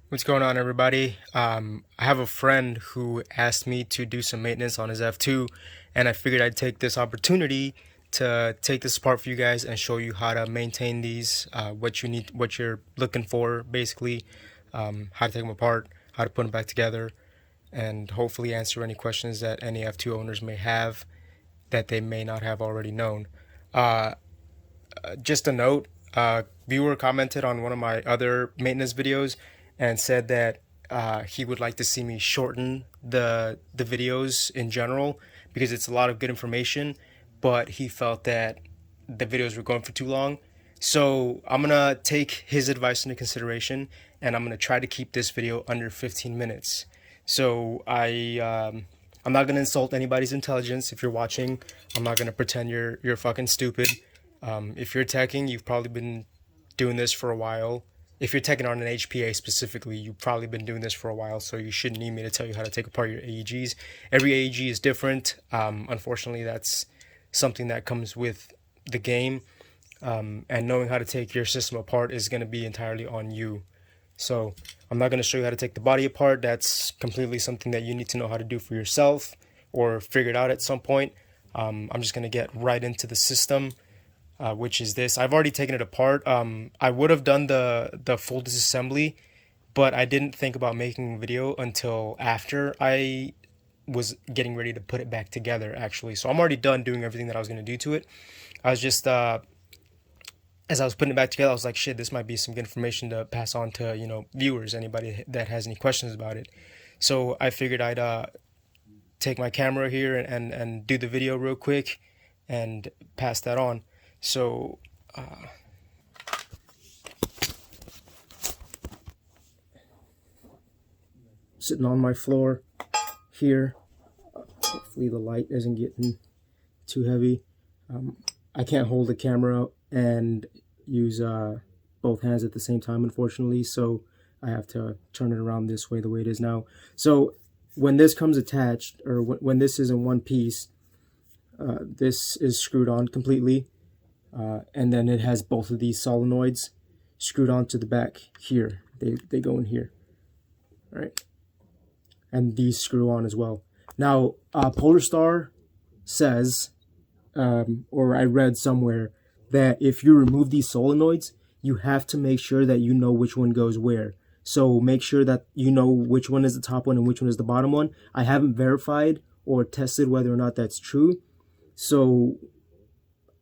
What's going on, everybody? I have a friend who asked me to do some maintenance on his F2, and I figured I'd take this opportunity to take this apart for you guys and show you how to maintain these, what you need, what you're looking for, basically, how to take them apart, how to put them back together, and hopefully answer any questions that any F2 owners may have that they may not have already known. Uh, just a note, viewer commented on one of my other maintenance videos and said that he would like to see me shorten the videos in general because it's a lot of good information, but he felt that the videos were going for too long. So I'm gonna take his advice into consideration, and I'm gonna try to keep this video under 15 minutes. So I'm not gonna insult anybody's intelligence. If you're watching, I'm not gonna pretend you're fucking stupid. If you're teching, you've probably been doing this for a while. If you're teching on an HPA specifically, you've probably been doing this for a while, so you shouldn't need me to tell you how to take apart your AEGs. Every AEG is different. Unfortunately, that's something that comes with the game. And knowing how to take your system apart is going to be entirely on you. So I'm not going to show you how to take the body apart. That's completely something that you need to know how to do for yourself or figure it out at some point. I'm just going to get right into the system. Which is this. I've already taken it apart. I would have done the full disassembly, but I didn't think about making a video until after I was getting ready to put it back together, actually. So I'm already done doing everything that I was going to do to it. I was just, as I was putting it back together, I was like, shit, this might be some good information to pass on to, viewers, anybody that has any questions about it. So I figured I'd take my camera here and do the video real quick and pass that on. So, sitting on my floor here, hopefully the light isn't getting too heavy. I can't hold the camera and use both hands at the same time, unfortunately, so I have to turn it around this way, the way it is now. So when this comes attached, or when this is in one piece, this is screwed on completely. And then it has both of these solenoids screwed onto the back here. They go in here, all right? And these screw on as well. Now, Polarstar says, or I read somewhere, that if you remove these solenoids, you have to make sure that you know which one goes where. So make sure that you know which one is the top one and which one is the bottom one. I haven't verified or tested whether or not that's true. So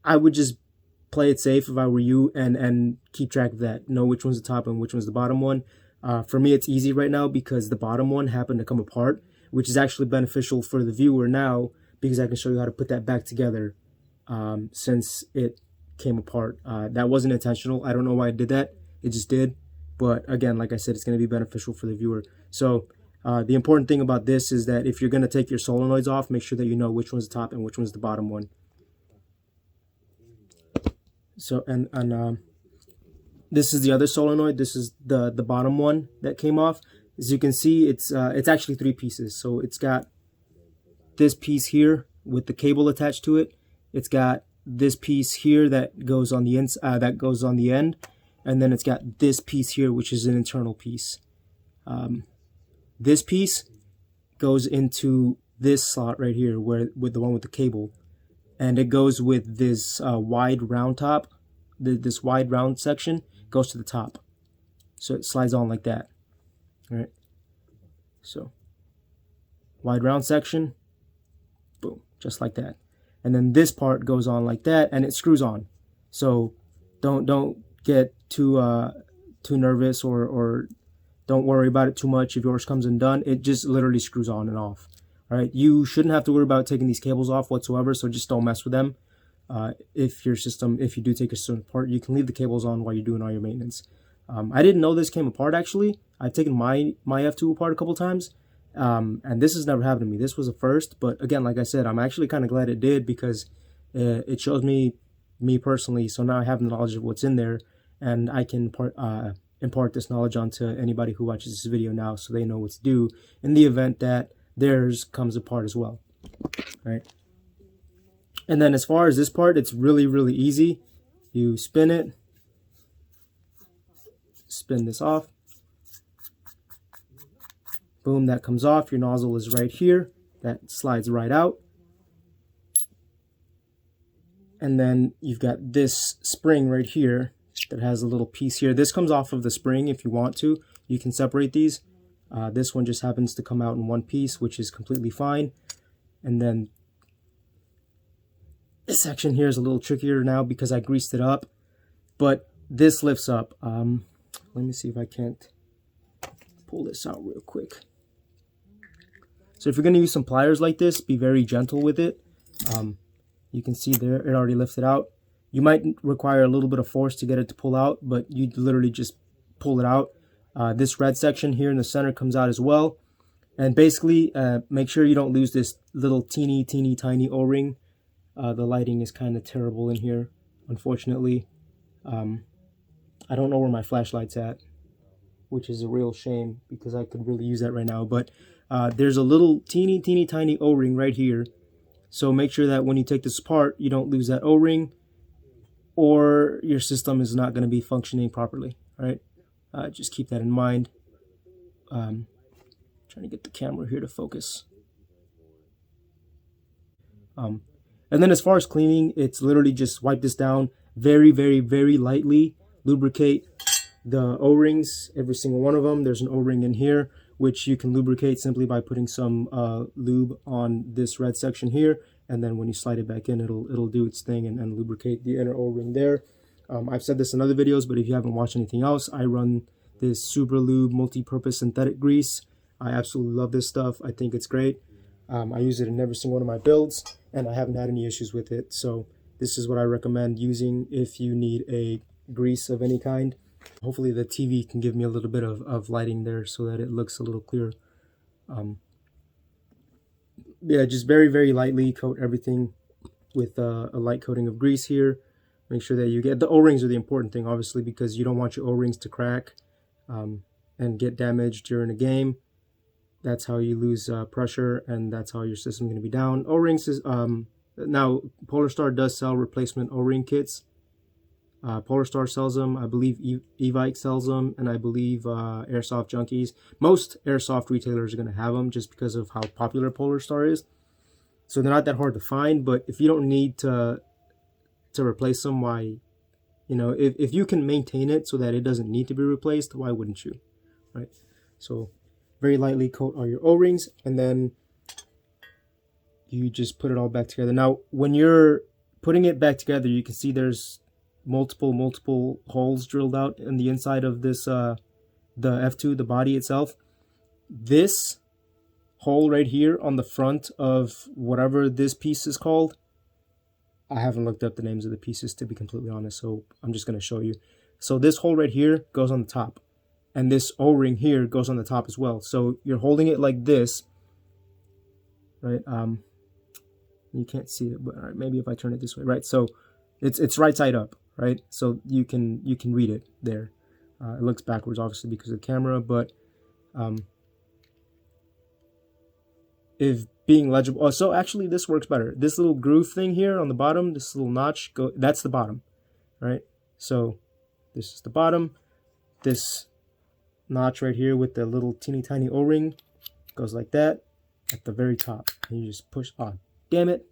I would just play it safe if I were you and keep track of that. Know which one's the top and which one's the bottom one. For me, it's easy right now because the bottom one happened to come apart, which is actually beneficial for the viewer now because I can show you how to put that back together since it came apart. That wasn't intentional. I don't know why I did that. It just did. But again, like I said, it's going to be beneficial for the viewer. So the important thing about this is that if you're going to take your solenoids off, make sure that you know which one's the top and which one's the bottom one. So and this is the other solenoid. This is the bottom one that came off. As you can see, it's actually three pieces. So it's got this piece here with the cable attached to it. It's got this piece here that goes on the end, and then it's got this piece here, which is an internal piece. This piece goes into this slot right here, with the one with the cable. And it goes with this wide round top. This wide round section goes to the top. So it slides on like that. All right. So wide round section, boom, just like that. And then this part goes on like that, and it screws on. So don't get too nervous or don't worry about it too much. If yours comes undone, it just literally screws on and off. All right, you shouldn't have to worry about taking these cables off whatsoever, so just don't mess with them. If you do take your system apart, you can leave the cables on while you're doing all your maintenance. I didn't know this came apart, actually. I've taken my F2 apart a couple times, and this has never happened to me. This was a first, but again, like I said, I'm actually kind of glad it did because it shows me personally, so now I have the knowledge of what's in there, and I can impart this knowledge onto anybody who watches this video now so they know what to do in the event that theirs comes apart as well, right? And then as far as this part, it's really, really easy. You spin it, spin this off, Boom, that comes off. Your nozzle is right here. That slides right out. And then you've got this spring right here that has a little piece here. This comes off of the spring if you want to. You can separate these. This one just happens to come out in one piece, which is completely fine. And then this section here is a little trickier now because I greased it up. But this lifts up. Let me see if I can't pull this out real quick. So if you're going to use some pliers like this, be very gentle with it. You can see there, it already lifted out. You might require a little bit of force to get it to pull out, but you literally just pull it out. This red section here in the center comes out as well. And basically, make sure you don't lose this little teeny tiny O-ring. The lighting is kind of terrible in here, unfortunately. I don't know where my flashlight's at, which is a real shame because I could really use that right now. But there's a little teeny tiny O-ring right here. So make sure that when you take this apart, you don't lose that O-ring, or your system is not going to be functioning properly, right? Just keep that in mind. Trying to get the camera here to focus. And then as far as cleaning, it's literally just wipe this down very lightly. Lubricate the O-rings, every single one of them. There's an O-ring in here, which you can lubricate simply by putting some lube on this red section here, and then when you slide it back in, it'll do its thing and lubricate the inner O-ring there. I've said this in other videos, but if you haven't watched anything else, I run this Super Lube multi-purpose synthetic grease. I absolutely love this stuff. I think it's great. I use it in every single one of my builds, and I haven't had any issues with it. So this is what I recommend using if you need a grease of any kind. Hopefully the TV can give me a little bit of lighting there so that it looks a little clearer. Yeah, just very lightly coat everything with a light coating of grease here. Make sure that you get the O-rings are the important thing, obviously, because you don't want your O-rings to crack and get damaged during a game. That's how you lose pressure, and that's how your system's going to be down. O-rings is now Polarstar does sell replacement O-ring kits. Polarstar sells them. I believe Evike sells them, and I believe Airsoft Junkies. Most airsoft retailers are going to have them just because of how popular Polarstar is. So they're not that hard to find. But if you don't need to replace them, why? You know, if you can maintain it so that it doesn't need to be replaced, why wouldn't you? Right. So very lightly coat all your O-rings, and then you just put it all back together. Now, when you're putting it back together, you can see there's multiple holes drilled out in the inside of this the F2, the body itself. This hole right here on the front of whatever this piece is called, I haven't looked up the names of the pieces, to be completely honest, so I'm just going to show you. So this hole right here goes on the top, and this O-ring here goes on the top as well. So you're holding it like this, right? You can't see it, but all right, maybe if I turn it this way, right? So it's right side up, right? So you can read it there. It looks backwards, obviously, because of the camera, but if being legible. Oh, so actually this works better. This little groove thing here on the bottom, this little notch, that's the bottom, right? So this is the bottom. This notch right here with the little teeny tiny O-ring goes like that at the very top. And you just push on. Damn it.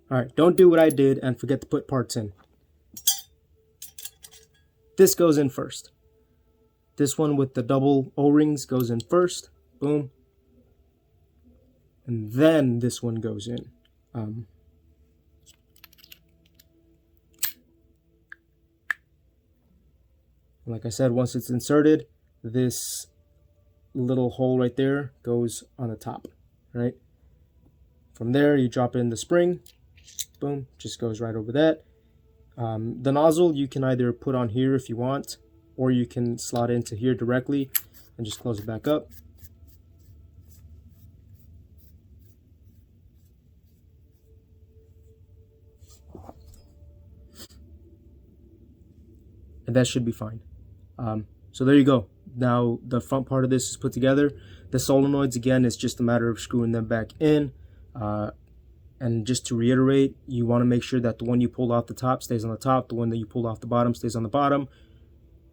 Alright, don't do what I did and forget to put parts in. This goes in first. This one with the double O-rings goes in first. Boom. And then this one goes in. Like I said, once it's inserted, this little hole right there goes on the top, right? From there, you drop in the spring. Boom, just goes right over that. The nozzle you can either put on here if you want, or you can slot into here directly and just close it back up. And that should be fine. So there you go. Now the front part of this is put together. The solenoids, again, it's just a matter of screwing them back in. And just to reiterate, you want to make sure that the one you pulled off the top stays on the top, the one that you pulled off the bottom stays on the bottom.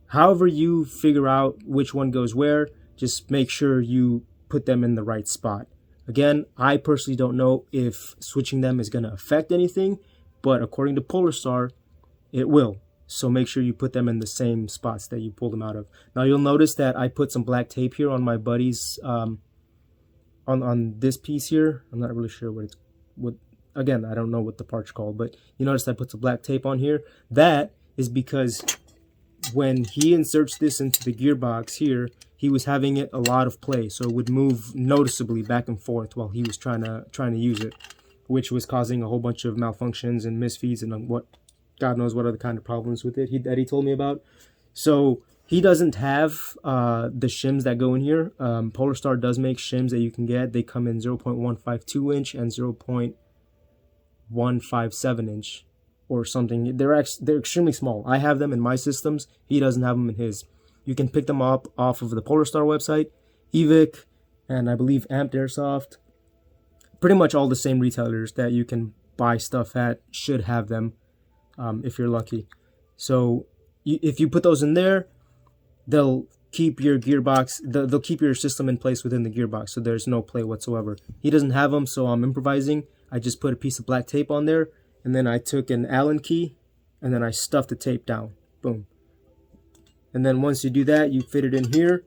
However you figure out which one goes where, just make sure you put them in the right spot. Again, I personally don't know if switching them is going to affect anything, but according to Polarstar, it will. So make sure you put them in the same spots that you pulled them out of. Now you'll notice that I put some black tape here on my buddy's, on this piece here. I'm not really sure again, I don't know what the part's called, but you notice I put some black tape on here. That is because when he inserts this into the gearbox here, he was having it a lot of play, so it would move noticeably back and forth while he was trying to use it, which was causing a whole bunch of malfunctions and misfeeds and what God knows what other kind of problems with it that he told me about. So he doesn't have the shims that go in here. Polarstar does make shims that you can get. They come in 0.152 inch and 0.157 inch or something. They're extremely small. I have them in my systems. He doesn't have them in his. You can pick them up off of the Polarstar website, Evic, and I believe Amped Airsoft. Pretty much all the same retailers that you can buy stuff at should have them if you're lucky. So if you put those in there, they'll keep your gearbox, they'll keep your system in place within the gearbox, so there's no play whatsoever. He doesn't have them, so I'm improvising. I just put a piece of black tape on there, and then I took an Allen key, and then I stuffed the tape down. Boom. And then once you do that, you fit it in here.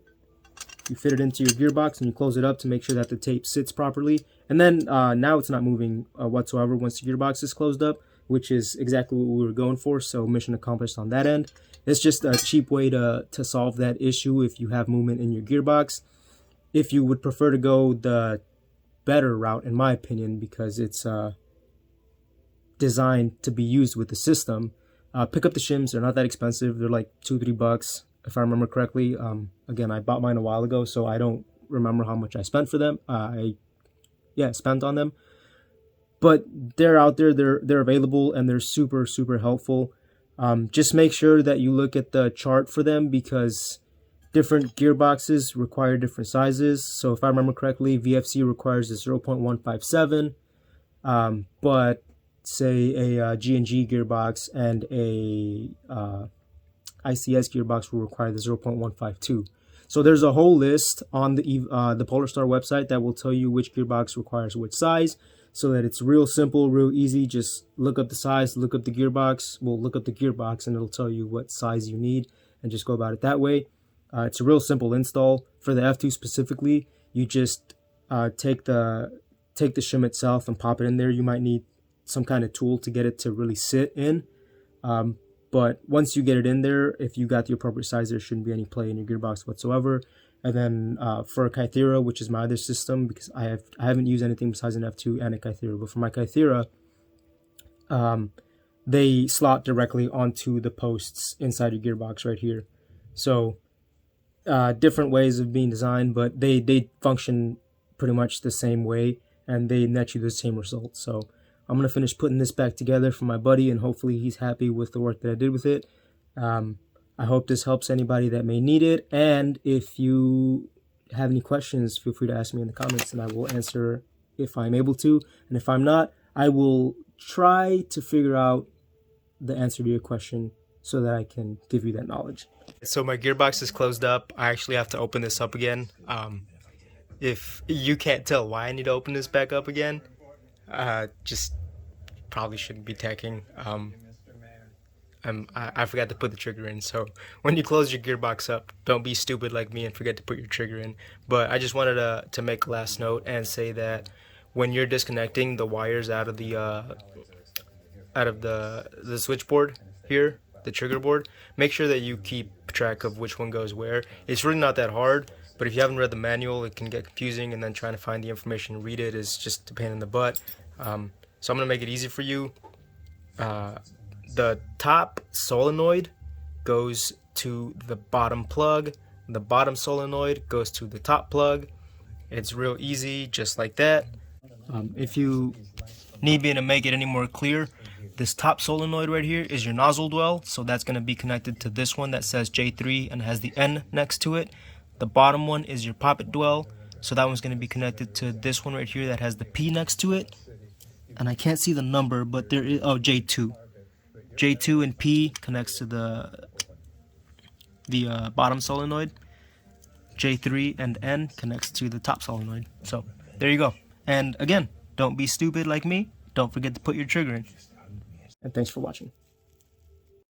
You fit it into your gearbox, and you close it up to make sure that the tape sits properly. And then now it's not moving whatsoever once the gearbox is closed up, which is exactly what we were going for, so mission accomplished on that end. It's just a cheap way to solve that issue if you have movement in your gearbox. If you would prefer to go the better route, in my opinion, because it's designed to be used with the system, pick up the shims. They're not that expensive. They're like $2-3 if I remember correctly. Again, I bought mine a while ago, so I don't remember how much I spent for them. Spent on them. But they're out there, they're available, and they're super, super helpful. Just make sure that you look at the chart for them, because different gearboxes require different sizes. So if I remember correctly, VFC requires a 0.157, but say a G&G gearbox and a ICS gearbox will require the 0.152. So there's a whole list on the Polarstar website that will tell you which gearbox requires which size, so that it's real simple, real easy. Just look up the size, look up the gearbox. Well, look up the gearbox and it'll tell you what size you need, and just go about it that way. It's a real simple install. For the F2 specifically, you just take the shim itself and pop it in there. You might need some kind of tool to get it to really sit in. But once you get it in there, if you got the appropriate size, there shouldn't be any play in your gearbox whatsoever. And then for a Kythera, which is my other system, because I haven't used anything besides an F2 and a Kythera, but for my Kythera, they slot directly onto the posts inside your gearbox right here. So different ways of being designed, but they function pretty much the same way, and they net you the same results. So I'm going to finish putting this back together for my buddy, and hopefully he's happy with the work that I did with it. I hope this helps anybody that may need it, and if you have any questions, feel free to ask me in the comments, and I will answer if I'm able to. And if I'm not, I will try to figure out the answer to your question so that I can give you that knowledge. So my gearbox is closed up. I actually have to open this up again. If you can't tell why I need to open this back up again, just probably shouldn't be tacking. I forgot to put the trigger in, so when you close your gearbox up, don't be stupid like me and forget to put your trigger in. But I just wanted to make a last note and say that when you're disconnecting the wires out of the switchboard here, the trigger board, make sure that you keep track of which one goes where. It's really not that hard, but if you haven't read the manual, it can get confusing, and then trying to find the information and read it is just a pain in the butt. So I'm gonna make it easy for you. The top solenoid goes to the bottom plug. The bottom solenoid goes to the top plug. It's real easy, just like that. If you need me to make it any more clear, this top solenoid right here is your nozzle dwell, so that's going to be connected to this one that says J3 and has the N next to it. The bottom one is your poppet dwell, so that one's going to be connected to this one right here that has the P next to it. and I can't see the number, but there is, oh, J2. J2 and P connects to the bottom solenoid. J3 and N connects to the top solenoid. So there you go. And again, don't be stupid like me. Don't forget to put your trigger in. And thanks for watching.